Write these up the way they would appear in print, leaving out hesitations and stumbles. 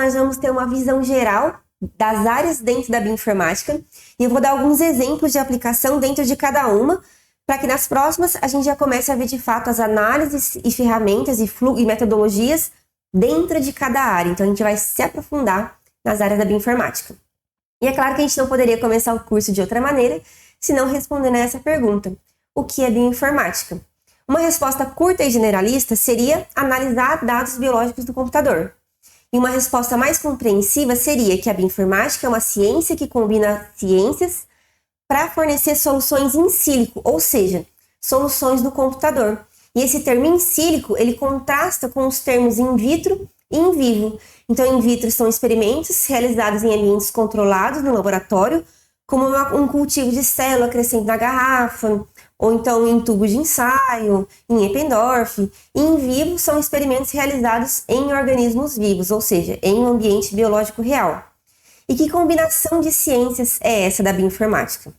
nós vamos ter uma visão geral das áreas dentro da bioinformática e eu vou dar alguns exemplos de aplicação dentro de cada uma, para que nas próximas a gente já comece a ver de fato as análises e ferramentas e metodologias dentro de cada área. Então a gente vai se aprofundar nas áreas da bioinformática. E é claro que a gente não poderia começar o curso de outra maneira, se não respondendo a essa pergunta. O que é bioinformática? Uma resposta curta e generalista seria analisar dados biológicos do computador. E uma resposta mais compreensiva seria que a bioinformática é uma ciência que combina ciências para fornecer soluções in silico, ou seja, soluções do computador. E esse termo in silico, ele contrasta com os termos in vitro e in vivo. Então, in vitro são experimentos realizados em ambientes controlados no laboratório, como um cultivo de célula crescente na garrafa, ou então em tubo de ensaio, em Eppendorf. E in vivo são experimentos realizados em organismos vivos, ou seja, em um ambiente biológico real. E que combinação de ciências é essa da bioinformática?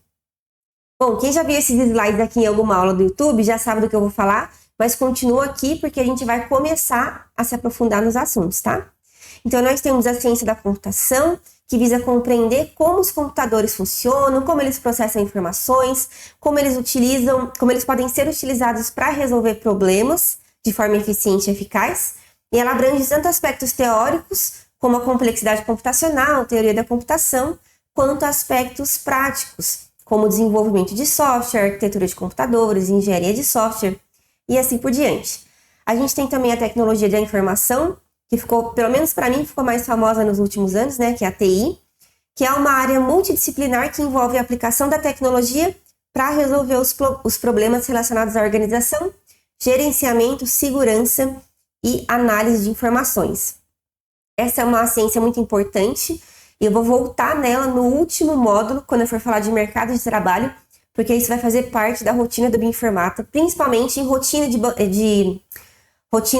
Bom, quem já viu esses slides aqui em alguma aula do YouTube já sabe do que eu vou falar, mas continua aqui porque a gente vai começar a se aprofundar nos assuntos, tá? Então, nós temos a ciência da computação, que visa compreender como os computadores funcionam, como eles processam informações, como eles podem ser utilizados para resolver problemas de forma eficiente e eficaz. E ela abrange tanto aspectos teóricos, como a complexidade computacional, teoria da computação, quanto aspectos práticos, como o desenvolvimento de software, arquitetura de computadores, engenharia de software e assim por diante. A gente tem também a tecnologia da informação, que ficou, pelo menos para mim, ficou mais famosa nos últimos anos, né, que é a TI, que é uma área multidisciplinar que envolve a aplicação da tecnologia para resolver os problemas relacionados à organização, gerenciamento, segurança e análise de informações. Essa é uma ciência muito importante e eu vou voltar nela no último módulo, quando eu for falar de mercado de trabalho, porque isso vai fazer parte da rotina do bioinformata, principalmente em rotina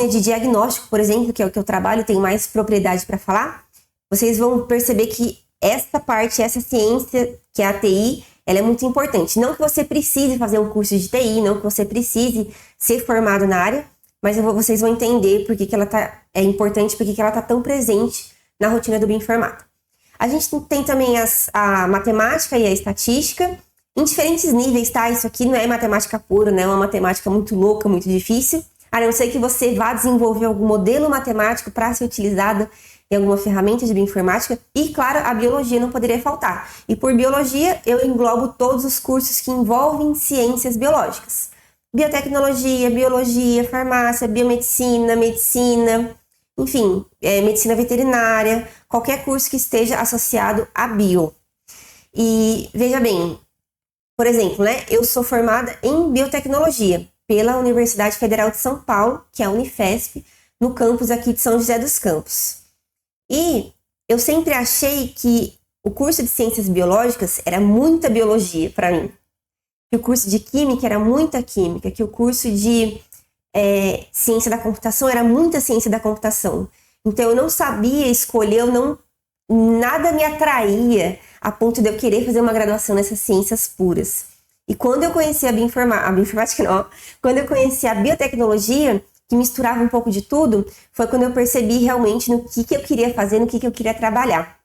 de diagnóstico, por exemplo, que é o que eu trabalho, tenho mais propriedade para falar. Vocês vão perceber que essa parte, essa ciência, que é a TI, ela é muito importante. Não que você precise fazer um curso de TI, não que você precise ser formado na área, mas vocês vão entender por que ela é importante, por que ela está tão presente na rotina do bioinformata. A gente tem também a matemática e a estatística, em diferentes níveis, tá? Isso aqui não é matemática pura, né? É uma matemática muito louca, muito difícil, a não ser que você vá desenvolver algum modelo matemático para ser utilizado em alguma ferramenta de bioinformática. E, claro, a biologia não poderia faltar. E por biologia, eu englobo todos os cursos que envolvem ciências biológicas. Biotecnologia, biologia, farmácia, biomedicina, medicina, enfim, medicina veterinária, qualquer curso que esteja associado a bio. E, veja bem, por exemplo, né, eu sou formada em biotecnologia pela Universidade Federal de São Paulo, que é a Unifesp, no campus aqui de São José dos Campos. E eu sempre achei que o curso de Ciências Biológicas era muita biologia para mim, que o curso de Química era muita Química, que o curso de Ciência da Computação era muita Ciência da Computação. Então eu não sabia escolher, nada me atraía a ponto de eu querer fazer uma graduação nessas ciências puras. E quando eu conheci quando eu conheci a biotecnologia, que misturava um pouco de tudo, foi quando eu percebi realmente no que eu queria fazer, no que eu queria trabalhar.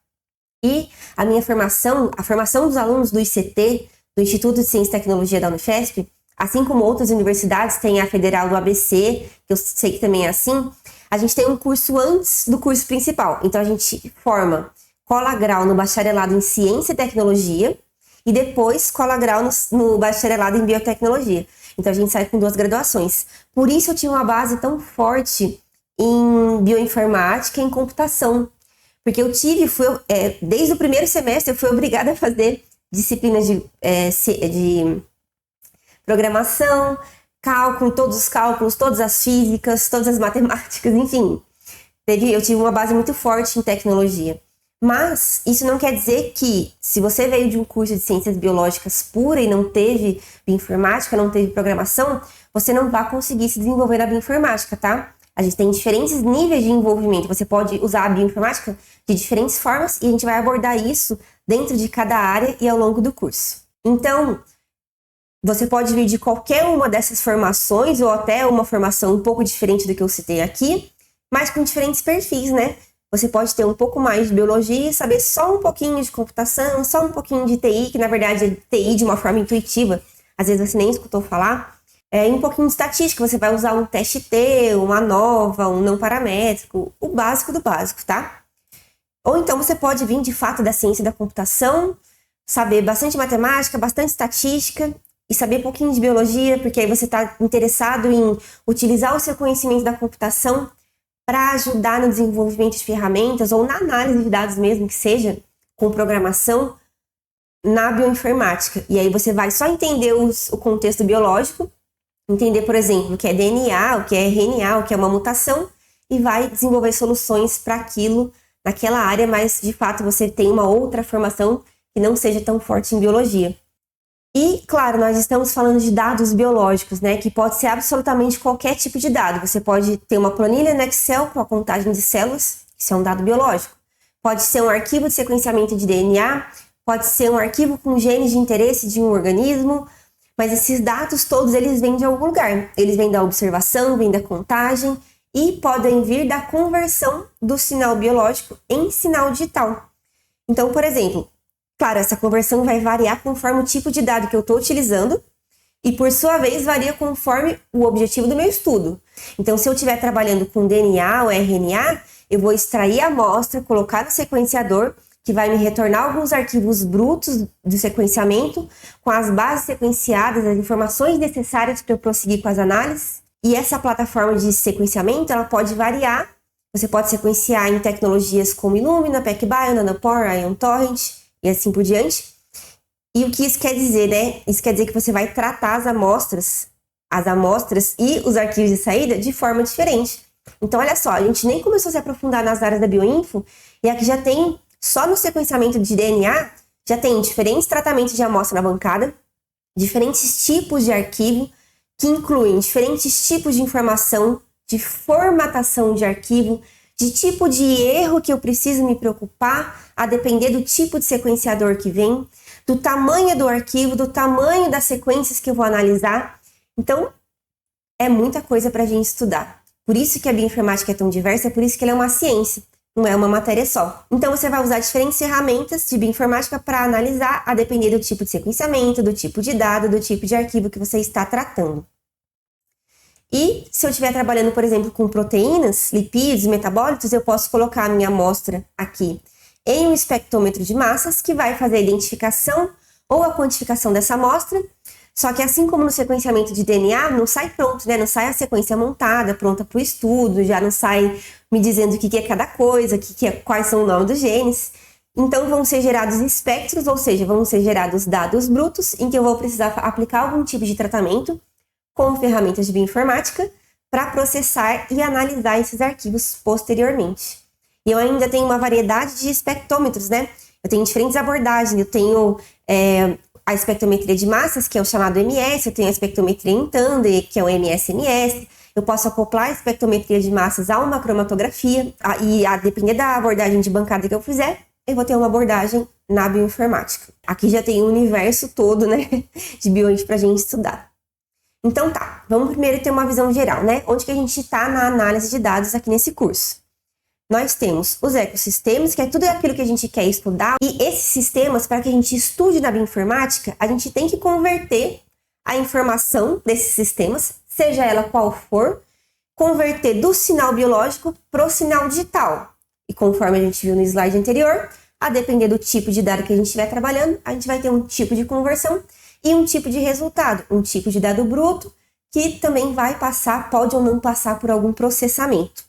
E a minha formação, a formação dos alunos do ICT, do Instituto de Ciência e Tecnologia da Unifesp, assim como outras universidades, tem a Federal do ABC, que eu sei que também é assim, a gente tem um curso antes do curso principal. Então a gente cola grau no bacharelado em Ciência e Tecnologia, e depois cola grau no bacharelado em Biotecnologia. Então, a gente sai com 2 graduações. Por isso, eu tinha uma base tão forte em bioinformática e em computação. Porque desde o primeiro semestre, eu fui obrigada a fazer disciplinas de programação, cálculo, todos os cálculos, todas as físicas, todas as matemáticas, enfim. Eu tive uma base muito forte em tecnologia. Mas isso não quer dizer que, se você veio de um curso de ciências biológicas pura e não teve bioinformática, não teve programação, você não vai conseguir se desenvolver na bioinformática, tá? A gente tem diferentes níveis de envolvimento. Você pode usar a bioinformática de diferentes formas e a gente vai abordar isso dentro de cada área e ao longo do curso. Então, você pode vir de qualquer uma dessas formações ou até uma formação um pouco diferente do que eu citei aqui, mas com diferentes perfis, né? você pode ter um pouco mais de biologia e saber só um pouquinho de computação, só um pouquinho de TI, que na verdade é TI de uma forma intuitiva, às vezes você nem escutou falar, e um pouquinho de estatística, você vai usar um teste T, uma ANOVA, um não paramétrico, o básico do básico, tá? Ou então você pode vir de fato da ciência da computação, saber bastante matemática, bastante estatística e saber um pouquinho de biologia, porque aí você está interessado em utilizar o seu conhecimento da computação para ajudar no desenvolvimento de ferramentas ou na análise de dados mesmo, que seja com programação, na bioinformática. E aí você vai só entender o contexto biológico, entender, por exemplo, o que é DNA, o que é RNA, o que é uma mutação, e vai desenvolver soluções para aquilo naquela área, mas de fato você tem uma outra formação que não seja tão forte em biologia. E, claro, nós estamos falando de dados biológicos, né? Que pode ser absolutamente qualquer tipo de dado. Você pode ter uma planilha no Excel com a contagem de células, isso é um dado biológico. Pode ser um arquivo de sequenciamento de DNA, pode ser um arquivo com genes de interesse de um organismo, mas esses dados todos, eles vêm de algum lugar. Eles vêm da observação, vêm da contagem e podem vir da conversão do sinal biológico em sinal digital. Então, por exemplo, claro, essa conversão vai variar conforme o tipo de dado que eu estou utilizando e, por sua vez, varia conforme o objetivo do meu estudo. Então, se eu estiver trabalhando com DNA ou RNA, eu vou extrair a amostra, colocar no sequenciador, que vai me retornar alguns arquivos brutos do sequenciamento, com as bases sequenciadas, as informações necessárias para eu prosseguir com as análises. E essa plataforma de sequenciamento, ela pode variar. Você pode sequenciar em tecnologias como Illumina, PacBio, Nanopore, IonTorrent, e assim por diante. E o que isso quer dizer, né? Isso quer dizer que você vai tratar as amostras e os arquivos de saída de forma diferente. Então, olha só, a gente nem começou a se aprofundar nas áreas da bioinfo, e aqui já tem, só no sequenciamento de DNA, já tem diferentes tratamentos de amostra na bancada, diferentes tipos de arquivo, que incluem diferentes tipos de informação, de formatação de arquivo, de tipo de erro que eu preciso me preocupar, a depender do tipo de sequenciador que vem, do tamanho do arquivo, do tamanho das sequências que eu vou analisar. Então, é muita coisa para a gente estudar. Por isso que a bioinformática é tão diversa, por isso que ela é uma ciência, não é uma matéria só. Então, você vai usar diferentes ferramentas de bioinformática para analisar, a depender do tipo de sequenciamento, do tipo de dado, do tipo de arquivo que você está tratando. E se eu estiver trabalhando, por exemplo, com proteínas, lipídios, metabólitos, eu posso colocar a minha amostra aqui em um espectrômetro de massas, que vai fazer a identificação ou a quantificação dessa amostra. Só que assim como no sequenciamento de DNA, não sai pronto, né? Não sai a sequência montada, pronta para o estudo, já não sai me dizendo o que é cada coisa, quais são os nomes dos genes. Então vão ser gerados espectros, ou seja, vão ser gerados dados brutos, em que eu vou precisar aplicar algum tipo de tratamento com ferramentas de bioinformática para processar e analisar esses arquivos posteriormente. E eu ainda tenho uma variedade de espectrômetros, né? Eu tenho diferentes abordagens, eu tenho a espectrometria de massas, que é o chamado MS, eu tenho a espectrometria em Thunder, que é o MS-MS, eu posso acoplar a espectrometria de massas a uma cromatografia, e a depender da abordagem de bancada que eu fizer, eu vou ter uma abordagem na bioinformática. Aqui já tem o universo todo, né, de bioinfo para a gente estudar. Então tá, vamos primeiro ter uma visão geral, né? Onde que a gente está na análise de dados aqui nesse curso? Nós temos os ecossistemas, que é tudo aquilo que a gente quer estudar, e esses sistemas, para que a gente estude na bioinformática, a gente tem que converter a informação desses sistemas, seja ela qual for, converter do sinal biológico para o sinal digital. E conforme a gente viu no slide anterior, a depender do tipo de dado que a gente estiver trabalhando, a gente vai ter um tipo de conversão e um tipo de resultado, um tipo de dado bruto, que também vai passar, pode ou não passar por algum processamento.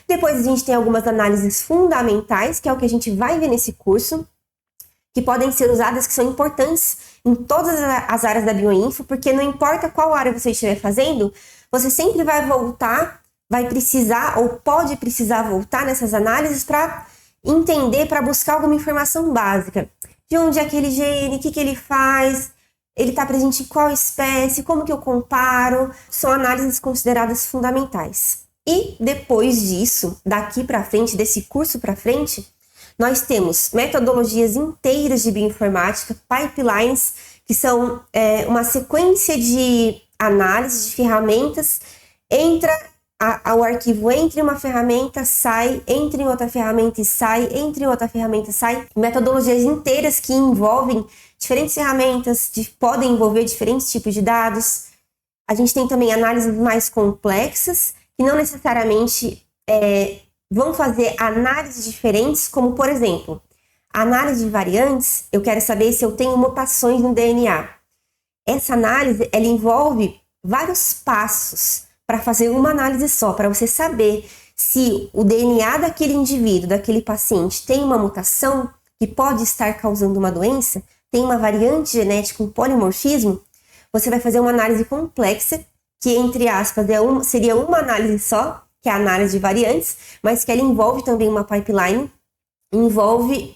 Depois a gente tem algumas análises fundamentais, que é o que a gente vai ver nesse curso, que podem ser usadas, que são importantes em todas as áreas da bioinfo, porque não importa qual área você estiver fazendo, você sempre vai voltar, vai precisar ou pode precisar voltar nessas análises para entender, para buscar alguma informação básica. De onde é aquele gene, o que ele faz, ele está presente em qual espécie, como que eu comparo, são análises consideradas fundamentais. E depois disso, daqui para frente, desse curso para frente, nós temos metodologias inteiras de bioinformática, pipelines, que são uma sequência de análise de ferramentas o arquivo entra em uma ferramenta, sai, entra em outra ferramenta e sai, entra em outra ferramenta e sai. Metodologias inteiras que envolvem diferentes ferramentas, podem envolver diferentes tipos de dados. A gente tem também análises mais complexas, que não necessariamente vão fazer análises diferentes, como, por exemplo, a análise de variantes, eu quero saber se eu tenho mutações no DNA. Essa análise, ela envolve vários passos para fazer uma análise só, para você saber se o DNA daquele indivíduo, daquele paciente, tem uma mutação que pode estar causando uma doença, tem uma variante genética, um polimorfismo. Você vai fazer uma análise complexa, que, entre aspas, seria uma análise só, que é a análise de variantes, mas que ela envolve também uma pipeline, envolve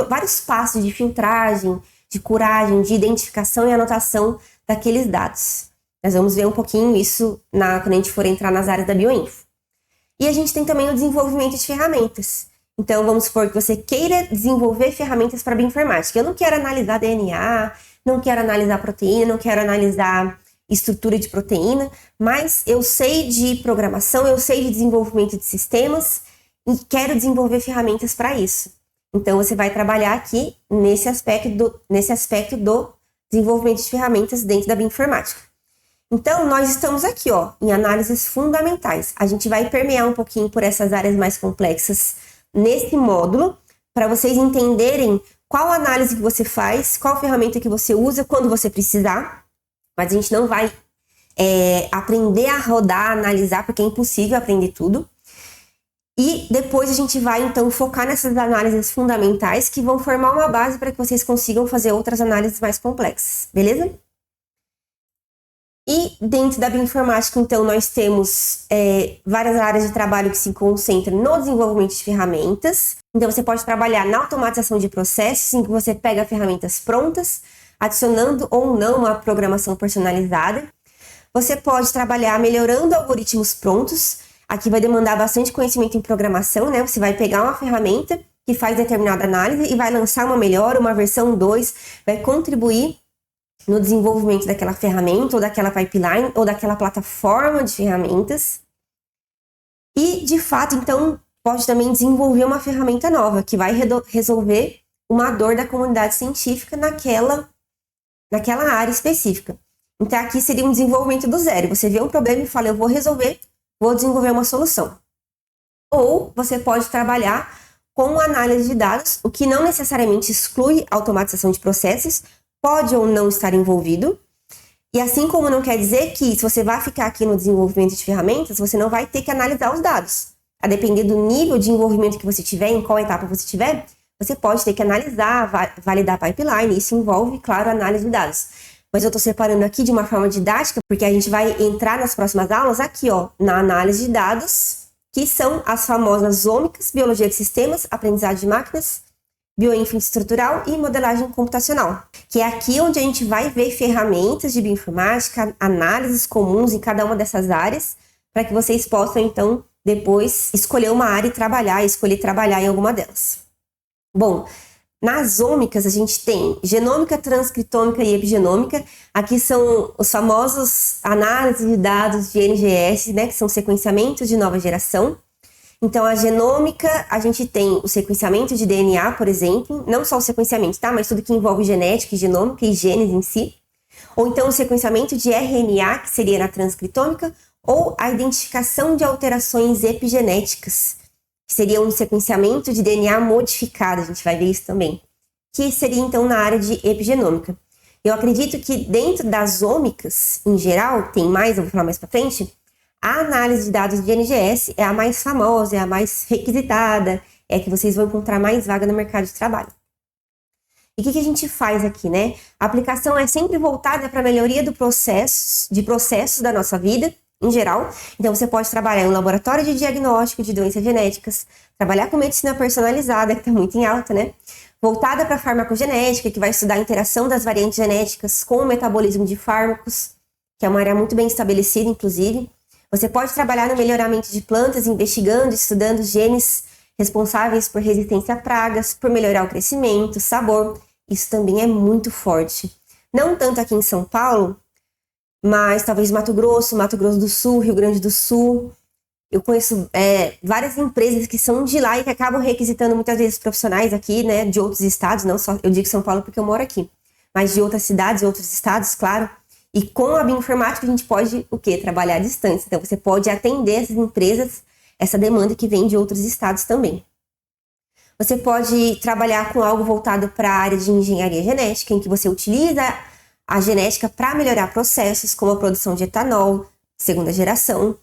vários passos de filtragem, de curagem, de identificação e anotação daqueles dados. Nós vamos ver um pouquinho isso quando a gente for entrar nas áreas da bioinfo. E a gente tem também o desenvolvimento de ferramentas. Então, vamos supor que você queira desenvolver ferramentas para bioinformática. Eu não quero analisar DNA, não quero analisar proteína, não quero analisar estrutura de proteína, mas eu sei de programação, eu sei de desenvolvimento de sistemas e quero desenvolver ferramentas para isso. Então, você vai trabalhar aqui nesse aspecto do desenvolvimento de ferramentas dentro da bioinformática. Então, nós estamos aqui, em análises fundamentais. A gente vai permear um pouquinho por essas áreas mais complexas nesse módulo, para vocês entenderem qual análise que você faz, qual ferramenta que você usa quando você precisar. Mas a gente não vai aprender a rodar, analisar, porque é impossível aprender tudo. E depois a gente vai, então, focar nessas análises fundamentais que vão formar uma base para que vocês consigam fazer outras análises mais complexas, beleza? E dentro da bioinformática, então, nós temos várias áreas de trabalho que se concentram no desenvolvimento de ferramentas. Então, você pode trabalhar na automatização de processos, em que você pega ferramentas prontas, adicionando ou não uma programação personalizada. Você pode trabalhar melhorando algoritmos prontos. Aqui vai demandar bastante conhecimento em programação, né? Você vai pegar uma ferramenta que faz determinada análise e vai lançar uma melhor, uma versão 2, vai contribuir no desenvolvimento daquela ferramenta, ou daquela pipeline, ou daquela plataforma de ferramentas. E, de fato, então, pode também desenvolver uma ferramenta nova, que vai resolver uma dor da comunidade científica naquela área específica. Então, aqui seria um desenvolvimento do zero. Você vê um problema e fala, eu vou resolver, vou desenvolver uma solução. Ou você pode trabalhar com análise de dados, o que não necessariamente exclui a automatização de processos, pode ou não estar envolvido. E assim como não quer dizer que se você vai ficar aqui no desenvolvimento de ferramentas, você não vai ter que analisar os dados. A depender do nível de envolvimento que você tiver, em qual etapa você tiver, você pode ter que analisar, validar a pipeline. Isso envolve, claro, análise de dados. Mas eu estou separando aqui de uma forma didática, porque a gente vai entrar nas próximas aulas aqui, na análise de dados, que são as famosas ômicas, biologia de sistemas, aprendizagem de máquinas, bioinfraestrutural e modelagem computacional, que é aqui onde a gente vai ver ferramentas de bioinformática, análises comuns em cada uma dessas áreas, para que vocês possam, então, depois escolher uma área e escolher trabalhar em alguma delas. Bom, nas ômicas a gente tem genômica, transcriptômica e epigenômica. Aqui são os famosos análises de dados de NGS, né, que são sequenciamentos de nova geração. Então, a genômica, a gente tem o sequenciamento de DNA, por exemplo, não só o sequenciamento, tá? Mas tudo que envolve genética e genômica e genes em si. Ou então o sequenciamento de RNA, que seria na transcriptômica, ou a identificação de alterações epigenéticas, que seria um sequenciamento de DNA modificado, a gente vai ver isso também, que seria então na área de epigenômica. Eu acredito que dentro das ômicas, em geral, tem mais, eu vou falar mais pra frente, a análise de dados de NGS é a mais famosa, é a mais requisitada, é a que vocês vão encontrar mais vaga no mercado de trabalho. E o que a gente faz aqui, né? A aplicação é sempre voltada para a melhoria de processos da nossa vida, em geral. Então, você pode trabalhar em um laboratório de diagnóstico de doenças genéticas, trabalhar com medicina personalizada, que está muito em alta, né? Voltada para a farmacogenética, que vai estudar a interação das variantes genéticas com o metabolismo de fármacos, que é uma área muito bem estabelecida, inclusive. Você pode trabalhar no melhoramento de plantas, investigando, estudando genes responsáveis por resistência a pragas, por melhorar o crescimento, sabor. Isso também é muito forte. Não tanto aqui em São Paulo, mas talvez Mato Grosso do Sul, Rio Grande do Sul. Eu conheço várias empresas que são de lá e que acabam requisitando muitas vezes profissionais aqui, né, de outros estados, não só, eu digo São Paulo porque eu moro aqui, mas de outras cidades, outros estados, claro. E com a bioinformática a gente pode, o quê? Trabalhar à distância. Então você pode atender essas empresas, essa demanda que vem de outros estados também. Você pode trabalhar com algo voltado para a área de engenharia genética, em que você utiliza a genética para melhorar processos como a produção de etanol, segunda geração,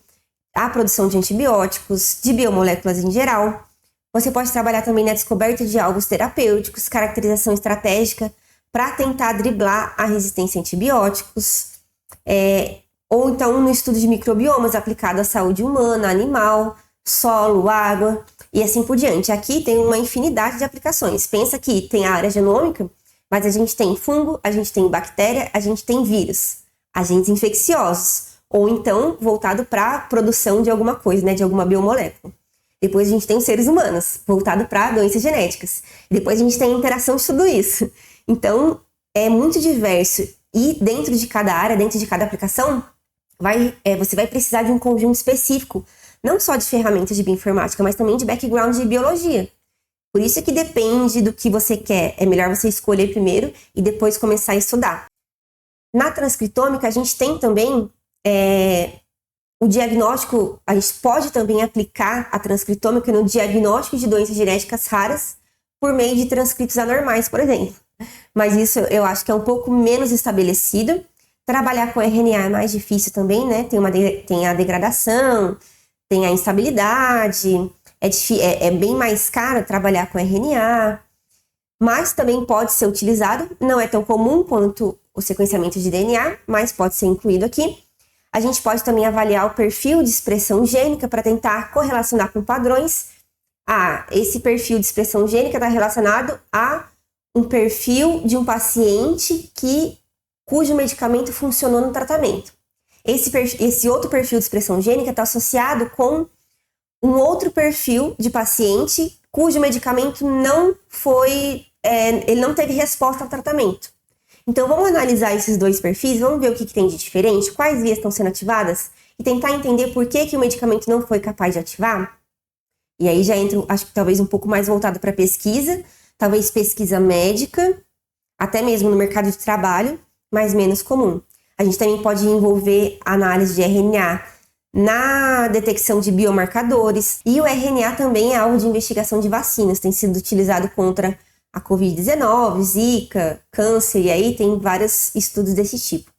a produção de antibióticos, de biomoléculas em geral. Você pode trabalhar também na descoberta de alvos terapêuticos, caracterização estratégica para tentar driblar a resistência a antibióticos, ou então no estudo de microbiomas aplicado à saúde humana, animal, solo, água e assim por diante. Aqui tem uma infinidade de aplicações. Pensa que tem a área genômica, mas a gente tem fungo, a gente tem bactéria, a gente tem vírus, agentes infecciosos, ou então voltado para a produção de alguma coisa, né, de alguma biomolécula. Depois a gente tem os seres humanos, voltado para doenças genéticas. Depois a gente tem a interação de tudo isso. Então, é muito diverso. E dentro de cada área, dentro de cada aplicação, você vai precisar de um conjunto específico, não só de ferramentas de bioinformática, mas também de background de biologia. Por isso que depende do que você quer. É melhor você escolher primeiro e depois começar a estudar. Na transcriptômica, a gente tem também o diagnóstico, a gente pode também aplicar a transcriptômica no diagnóstico de doenças genéticas raras por meio de transcritos anormais, por exemplo. Mas isso eu acho que é um pouco menos estabelecido. Trabalhar com RNA é mais difícil também, né? Tem a degradação, tem a instabilidade, é bem mais caro trabalhar com RNA, mas também pode ser utilizado, não é tão comum quanto o sequenciamento de DNA, mas pode ser incluído aqui. A gente pode também avaliar o perfil de expressão gênica para tentar correlacionar com padrões. Esse perfil de expressão gênica está relacionado a um perfil de um paciente cujo medicamento funcionou no tratamento. Esse outro perfil de expressão gênica está associado com um outro perfil de paciente cujo medicamento ele não teve resposta ao tratamento. Então, vamos analisar esses dois perfis, vamos ver o que tem de diferente, quais vias estão sendo ativadas e tentar entender por que o medicamento não foi capaz de ativar. E aí já entra, acho que talvez um pouco mais voltado para pesquisa, talvez pesquisa médica, até mesmo no mercado de trabalho, mas menos comum. A gente também pode envolver análise de RNA na detecção de biomarcadores, e o RNA também é alvo de investigação de vacinas, tem sido utilizado contra a Covid-19, Zika, câncer, e aí tem vários estudos desse tipo.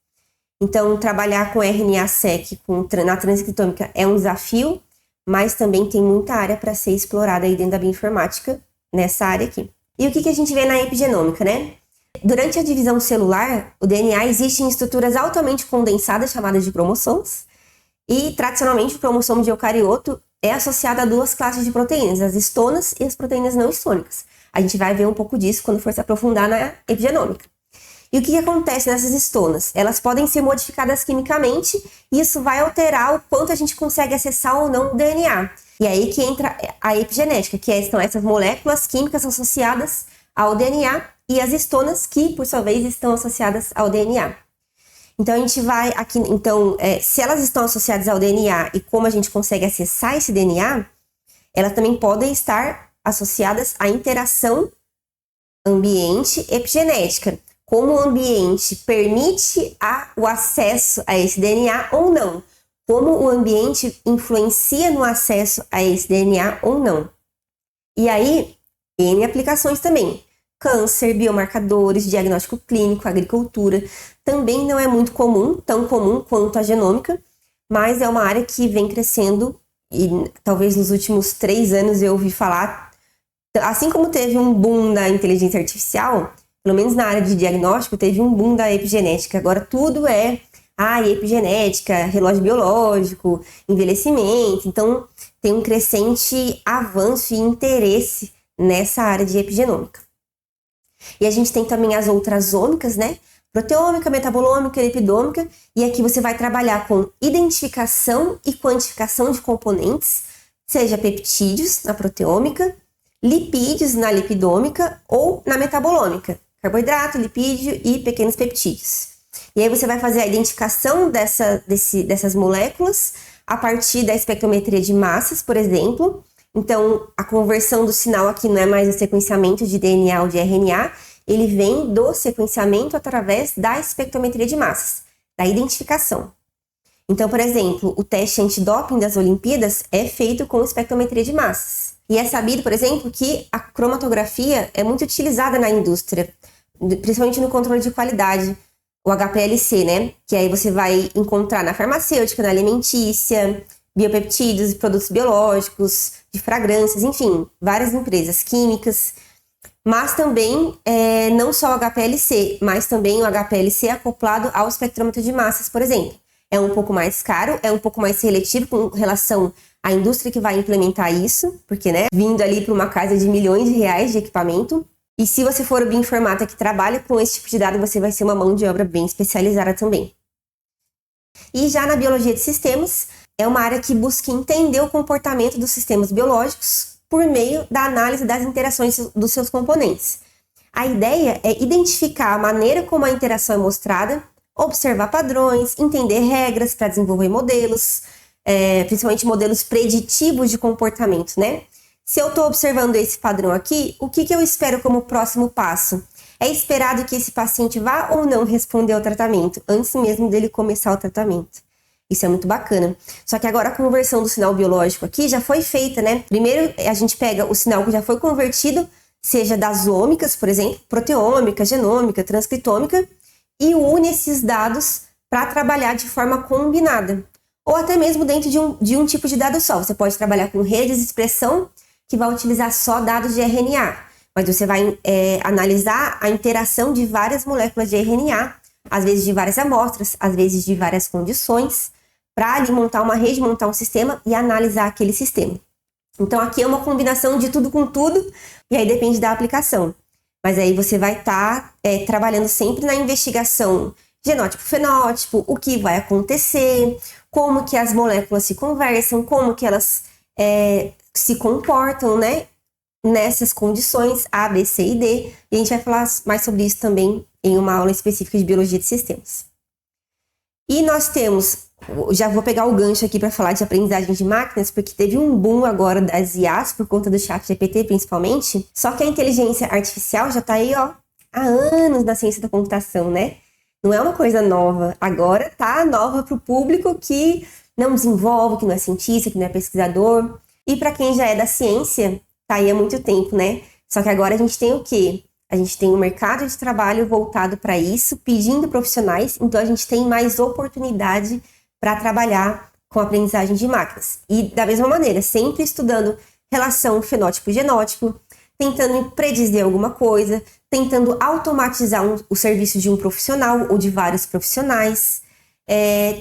Então, trabalhar com RNA-seq na transcriptômica é um desafio, mas também tem muita área para ser explorada aí dentro da bioinformática, nessa área aqui. E o que a gente vê na epigenômica, né? Durante a divisão celular, o DNA existe em estruturas altamente condensadas, chamadas de cromossomos, e, tradicionalmente, o cromossomo de eucarioto é associado a duas classes de proteínas, as histonas e as proteínas não histônicas. A gente vai ver um pouco disso quando for se aprofundar na epigenômica. E o que acontece nessas histonas? Elas podem ser modificadas quimicamente e isso vai alterar o quanto a gente consegue acessar ou não o DNA. E aí que entra a epigenética, que são essas moléculas químicas associadas ao DNA e as histonas que, por sua vez, estão associadas ao DNA. Então, a gente vai aqui, se elas estão associadas ao DNA e como a gente consegue acessar esse DNA, elas também podem estar associadas à interação ambiente epigenética. Como o ambiente permite o acesso a esse DNA ou não. Como o ambiente influencia no acesso a esse DNA ou não. E aí, N aplicações também. Câncer, biomarcadores, diagnóstico clínico, agricultura. Também não é muito comum, tão comum quanto a genômica, mas é uma área que vem crescendo e talvez nos últimos 3 anos eu ouvi falar, assim como teve um boom da inteligência artificial, pelo menos na área de diagnóstico, teve um boom da epigenética. Agora tudo é epigenética, relógio biológico, envelhecimento. Então, tem um crescente avanço e interesse nessa área de epigenômica. E a gente tem também as outras ômicas, né? Proteômica, metabolômica, lipidômica. E aqui você vai trabalhar com identificação e quantificação de componentes, seja peptídeos na proteômica, lipídios na lipidômica ou na metabolômica. Carboidrato, lipídio e pequenos peptídeos. E aí você vai fazer a identificação dessas moléculas a partir da espectrometria de massas, por exemplo. Então, a conversão do sinal aqui não é mais o sequenciamento de DNA ou de RNA, ele vem do sequenciamento através da espectrometria de massas, da identificação. Então, por exemplo, o teste antidoping das Olimpíadas é feito com espectrometria de massas. E é sabido, por exemplo, que a cromatografia é muito utilizada na indústria, principalmente no controle de qualidade, o HPLC, né? Que aí você vai encontrar na farmacêutica, na alimentícia, biopeptídeos, produtos biológicos, de fragrâncias, enfim, várias empresas químicas. Mas também, não só o HPLC, mas também o HPLC acoplado ao espectrômetro de massas, por exemplo. É um pouco mais caro, é um pouco mais seletivo com relação à indústria que vai implementar isso, porque, né, vindo ali para uma casa de milhões de reais de equipamento. E se você for o bioinformata que trabalha com esse tipo de dado, você vai ser uma mão de obra bem especializada também. E já na biologia de sistemas, é uma área que busca entender o comportamento dos sistemas biológicos por meio da análise das interações dos seus componentes. A ideia é identificar a maneira como a interação é mostrada, observar padrões, entender regras para desenvolver modelos, principalmente modelos preditivos de comportamento, né? Se eu estou observando esse padrão aqui, o que eu espero como próximo passo? É esperado que esse paciente vá ou não responder ao tratamento, antes mesmo dele começar o tratamento. Isso é muito bacana. Só que agora a conversão do sinal biológico aqui já foi feita, né? Primeiro a gente pega o sinal que já foi convertido, seja das ômicas, por exemplo, proteômica, genômica, transcriptômica, e une esses dados para trabalhar de forma combinada. Ou até mesmo dentro de um tipo de dado só. Você pode trabalhar com redes de expressão que vai utilizar só dados de RNA. Mas você vai analisar a interação de várias moléculas de RNA, às vezes de várias amostras, às vezes de várias condições, para ali montar uma rede, montar um sistema e analisar aquele sistema. Então aqui é uma combinação de tudo com tudo, e aí depende da aplicação. Mas aí você vai estar trabalhando sempre na investigação genótipo-fenótipo, o que vai acontecer, como que as moléculas se conversam, como que elas se comportam, né, nessas condições A, B, C e D. E a gente vai falar mais sobre isso também em uma aula específica de biologia de sistemas. E nós temos, já vou pegar o gancho aqui para falar de aprendizagem de máquinas, porque teve um boom agora das IAs, por conta do ChatGPT principalmente, só que a inteligência artificial já está aí, ó, há anos na ciência da computação, né? Não é uma coisa nova, agora tá nova para o público que não desenvolve, que não é cientista, que não é pesquisador, e para quem já é da ciência, tá aí há muito tempo, né? Só que agora a gente tem o quê? A gente tem um mercado de trabalho voltado para isso, pedindo profissionais, então a gente tem mais oportunidade para trabalhar com aprendizagem de máquinas. E da mesma maneira, sempre estudando relação fenótipo-genótipo, tentando predizer alguma coisa, tentando automatizar o serviço de um profissional ou de vários profissionais,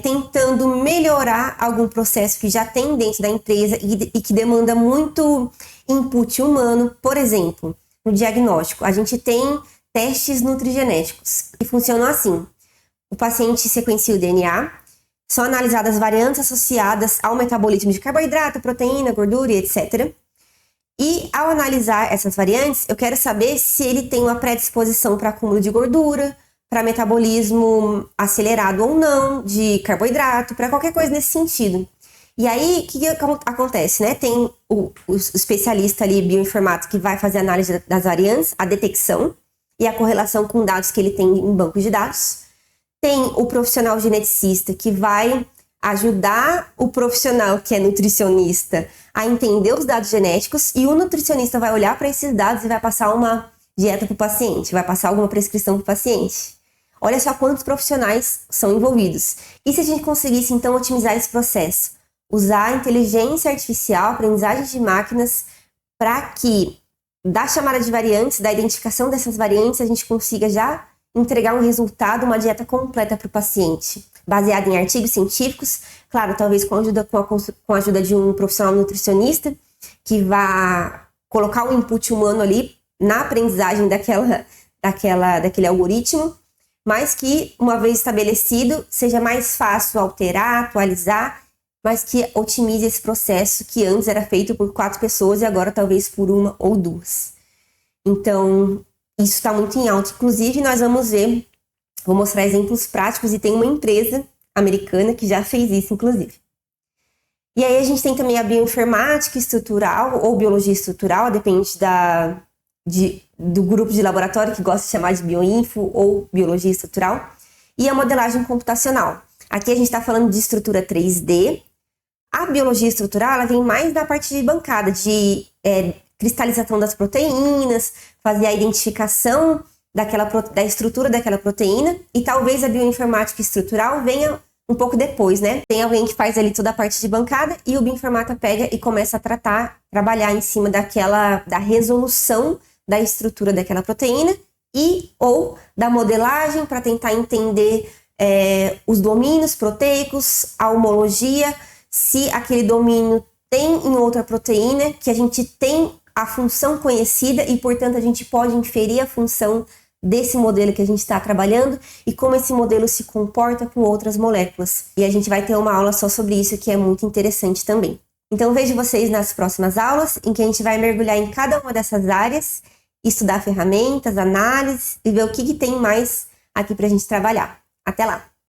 tentando melhorar algum processo que já tem dentro da empresa e que demanda muito input humano. Por exemplo, no diagnóstico, a gente tem testes nutrigenéticos que funcionam assim. O paciente sequencia o DNA, são analisadas variantes associadas ao metabolismo de carboidrato, proteína, gordura, etc. E ao analisar essas variantes, eu quero saber se ele tem uma predisposição para acúmulo de gordura, para metabolismo acelerado ou não, de carboidrato, para qualquer coisa nesse sentido. E aí, o que acontece, né? Tem o especialista ali, bioinformático, que vai fazer a análise das variantes, a detecção e a correlação com dados que ele tem em banco de dados. Tem o profissional geneticista, que vai ajudar o profissional que é nutricionista a entender os dados genéticos, e o nutricionista vai olhar para esses dados e vai passar uma dieta para o paciente, vai passar alguma prescrição para o paciente. Olha só quantos profissionais são envolvidos. E se a gente conseguisse, então, otimizar esse processo? Usar a inteligência artificial, aprendizagem de máquinas, para que, da chamada de variantes, da identificação dessas variantes, a gente consiga já entregar um resultado, uma dieta completa para o paciente, baseada em artigos científicos, claro, talvez com a ajuda de um profissional nutricionista, que vá colocar o input humano ali na aprendizagem daquele algoritmo, mas que, uma vez estabelecido, seja mais fácil alterar, atualizar, mas que otimize esse processo que antes era feito por 4 pessoas e agora talvez por 1 ou 2. Então, isso está muito em alta. Inclusive, nós vamos ver Vou mostrar exemplos práticos e tem uma empresa americana que já fez isso, inclusive. E aí a gente tem também a bioinformática estrutural ou biologia estrutural, depende do grupo de laboratório que gosta de chamar de bioinfo ou biologia estrutural. E a modelagem computacional. Aqui a gente está falando de estrutura 3D. A biologia estrutural ela vem mais da parte de bancada, de cristalização das proteínas, fazer a identificação da estrutura daquela proteína, e talvez a bioinformática estrutural venha um pouco depois, né? Tem alguém que faz ali toda a parte de bancada e o bioinformata pega e começa a trabalhar em cima da resolução da estrutura daquela proteína ou da modelagem para tentar entender os domínios proteicos, a homologia, se aquele domínio tem em outra proteína, que a gente tem a função conhecida e, portanto, a gente pode inferir a função desse modelo que a gente está trabalhando e como esse modelo se comporta com outras moléculas. E a gente vai ter uma aula só sobre isso, que é muito interessante também. Então, vejo vocês nas próximas aulas, em que a gente vai mergulhar em cada uma dessas áreas, estudar ferramentas, análises e ver o que tem mais aqui para a gente trabalhar. Até lá!